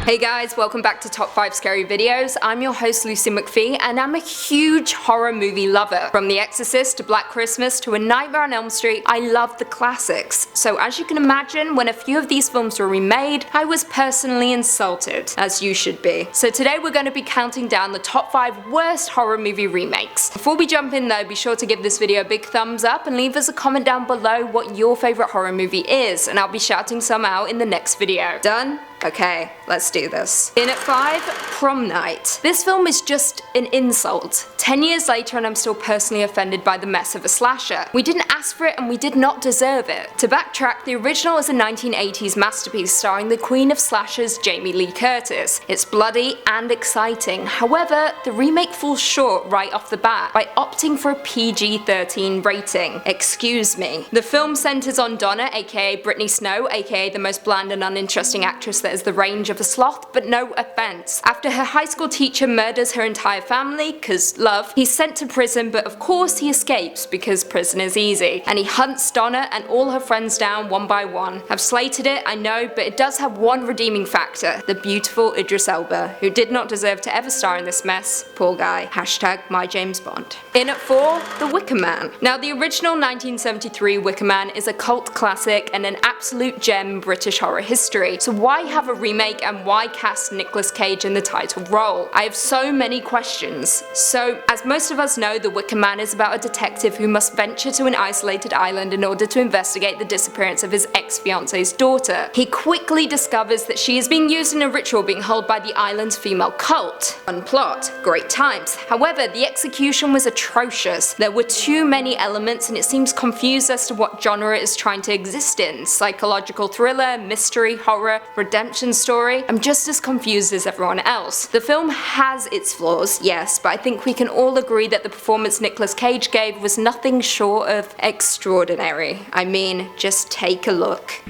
Hey guys, welcome back to Top 5 Scary Videos. I'm your host Lucy McPhee and I'm a huge horror movie lover. From The Exorcist to Black Christmas to A Nightmare on Elm Street, I love the classics. So as you can imagine, when a few of these films were remade, I was personally insulted, as you should be. So today we're going to be counting down the top 5 worst horror movie remakes. Before we jump in though, be sure to give this video a big thumbs up and leave us a comment down below what your favourite horror movie is, and I'll be shouting some out in the next video. Done? Okay, let's do this. In at 5, Prom Night. This film is just an insult. 10 years later and I'm still personally offended by the mess of a slasher. We didn't ask for it and we did not deserve it. To backtrack, the original is a 1980s masterpiece starring the queen of slashers Jamie Lee Curtis. It's bloody and exciting. However, the remake falls short right off the bat by opting for a PG-13 rating. Excuse me. The film centers on Donna, aka Brittany Snow, aka the most bland and uninteresting actress that is the range of a sloth, but no offense. After her high school teacher murders her entire family, cause love, he's sent to prison, but of course he escapes because prison is easy. And he hunts Donna and all her friends down one by one. I've slated it, I know, but it does have one redeeming factor: the beautiful Idris Elba, who did not deserve to ever star in this mess. Poor guy. Hashtag my James Bond. In at 4, The Wicker Man. Now the original 1973 Wicker Man is a cult classic and an absolute gem in British horror history. So why have a remake and why cast Nicolas Cage in the title role? I have so many questions. So, as most of us know, The Wicker Man is about a detective who must venture to an isolated island in order to investigate the disappearance of his ex-fiance's daughter. He quickly discovers that she is being used in a ritual being held by the island's female cult. Fun plot, great times. However, the execution was atrocious. There were too many elements and it seems confused as to what genre it is trying to exist in. Psychological thriller, mystery, horror, redemption story. I'm just as confused as everyone else. The film has its flaws, yes, but I think we can all agree that the performance Nicolas Cage gave was nothing short of extraordinary. I mean, just take a look.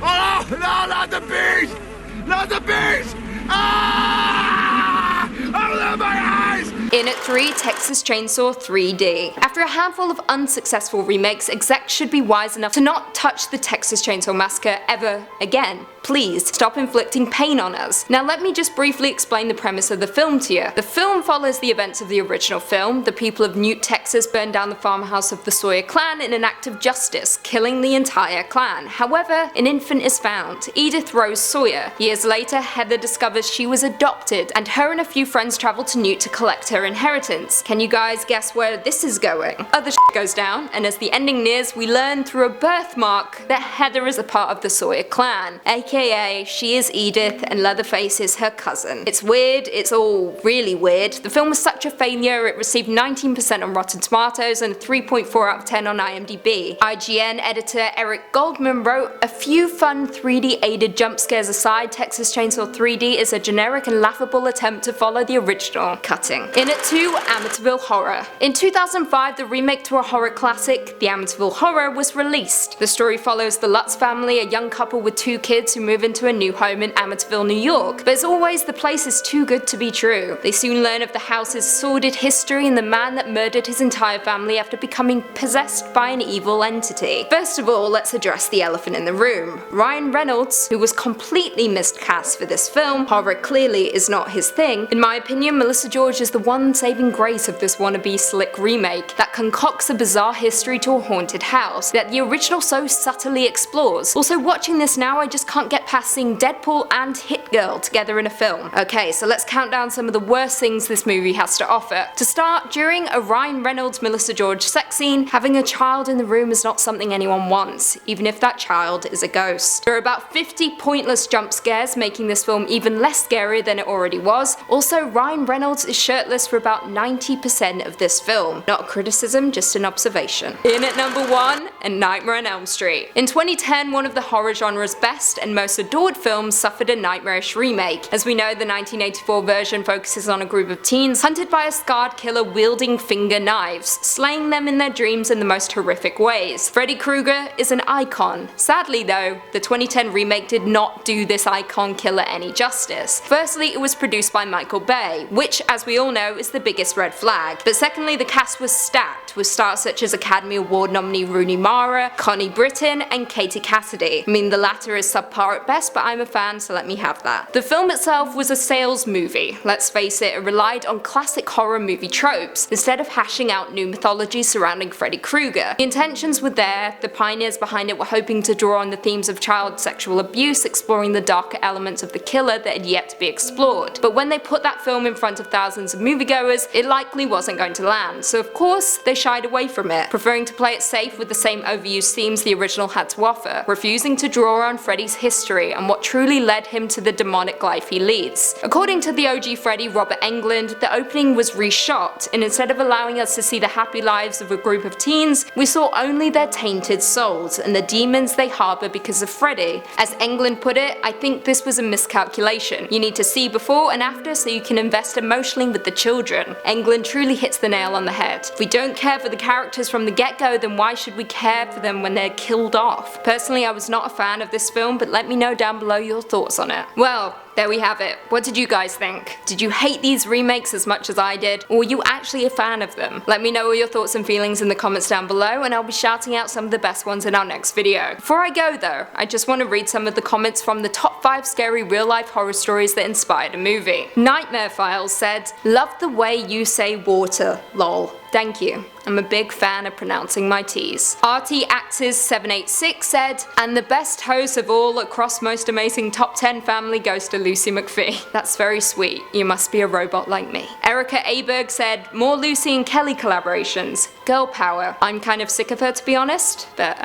Oh no, not the beast! Not the beast! Ah! Open my eyes! In at 3, Texas Chainsaw 3D. After a handful of unsuccessful remakes, execs should be wise enough to not touch the Texas Chainsaw Massacre ever again. Please, stop inflicting pain on us. Now let me just briefly explain the premise of the film to you. The film follows the events of the original film. The people of Newt, Texas burned down the farmhouse of the Sawyer clan in an act of justice, killing the entire clan. However, an infant is found, Edith Rose Sawyer. Years later, Heather discovers she was adopted, and her and a few friends travel to Newt to collect her inheritance. Can you guys guess where this is going? Other shit goes down, and as the ending nears, we learn through a birthmark that Heather is a part of the Sawyer clan, aka she is Edith and Leatherface is her cousin. It's weird, it's all really weird. The film was such a failure, it received 19% on Rotten Tomatoes and 3.4 out of 10 on IMDb. IGN editor Eric Goldman wrote, "A few fun 3D aided jump scares aside, Texas Chainsaw 3D is a generic and laughable attempt to follow the original." Cutting. In at 2, Amityville Horror. In 2005, the remake to a horror classic, The Amityville Horror, was released. The story follows the Lutz family, a young couple with 2 kids who move into a new home in Amityville, New York. But as always, the place is too good to be true. They soon learn of the house's sordid history and the man that murdered his entire family after becoming possessed by an evil entity. First of all, let's address the elephant in the room. Ryan Reynolds, who was completely miscast for this film, horror clearly is not his thing. In my opinion, Melissa George is the one saving grace of this wannabe slick remake that concocts a bizarre history to a haunted house that the original so subtly explores. Also, watching this now, I just can't get past seeing Deadpool and Hit Girl together in a film. Okay, so let's count down some of the worst things this movie has to offer. To start, during a Ryan Reynolds Melissa George sex scene, having a child in the room is not something anyone wants, even if that child is a ghost. There are about 50 pointless jump scares, making this film even less scary than it already was. Also, Ryan Reynolds is shirtless for about 90% of this film. Not a criticism, just an observation. In at number 1, A Nightmare on Elm Street. In 2010, one of the horror genre's best and most adored films suffered a nightmarish remake. As we know, the 1984 version focuses on a group of teens hunted by a scarred killer wielding finger knives, slaying them in their dreams in the most horrific ways. Freddy Krueger is an icon. Sadly though, the 2010 remake did not do this icon killer any justice. Firstly, it was produced by Michael Bay, which, as we all know, is the biggest red flag. But secondly, the cast was stacked, with stars such as Academy Award nominee Rooney Mara, Connie Britton, and Katie Cassidy. I mean, the latter is subpar at best, but I'm a fan, so let me have that. The film itself was a sales movie. Let's face it relied on classic horror movie tropes, instead of hashing out new mythology surrounding Freddy Krueger. The intentions were there, the pioneers behind it were hoping to draw on the themes of child sexual abuse, exploring the darker elements of the killer that had yet to be explored. But when they put that film in front of thousands of moviegoers, it likely wasn't going to land, so of course they shied away from it, preferring to play it safe with the same overused themes the original had to offer, refusing to draw on Freddy's history and what truly led him to the demonic life he leads. According to the OG Freddy, Robert Englund, the opening was reshot, and instead of allowing us to see the happy lives of a group of teens, we saw only their tainted souls and the demons they harbor because of Freddy. As Englund put it, I think this was a miscalculation. You need to see before and after so you can invest emotionally with the children. Englund truly hits the nail on the head. If we don't care for the characters from the get-go, then why should we care for them when they're killed off? Personally, I was not a fan of this film, but let me know down below your thoughts on it. Well, there we have it. What did you guys think? Did you hate these remakes as much as I did, or were you actually a fan of them? Let me know all your thoughts and feelings in the comments down below, and I'll be shouting out some of the best ones in our next video. Before I go though, I just want to read some of the comments from the top 5 scary real-life horror stories that inspired a movie. Nightmare Files said, "Love the way you say water, lol. Thank you. I'm a big fan of pronouncing my T's." RT Axes 786 said, "And the best host of all across most amazing top 10 family goes to Lucy McPhee. That's very sweet. You must be a robot like me." Erica Aberg said, "More Lucy and Kelly collaborations. Girl power. I'm kind of sick of her to be honest, but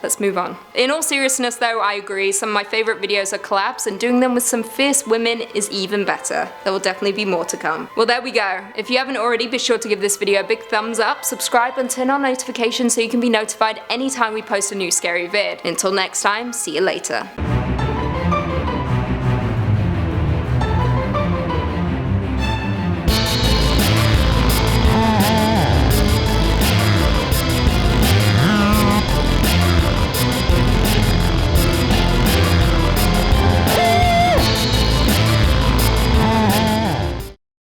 let's move on." In all seriousness though, I agree. Some of my favorite videos are collabs, and doing them with some fierce women is even better. There will definitely be more to come. Well, there we go. If you haven't already, be sure to give this video a big thumbs up, subscribe and turn on notifications so you can be notified anytime we post a new scary vid. Until next time, see you later.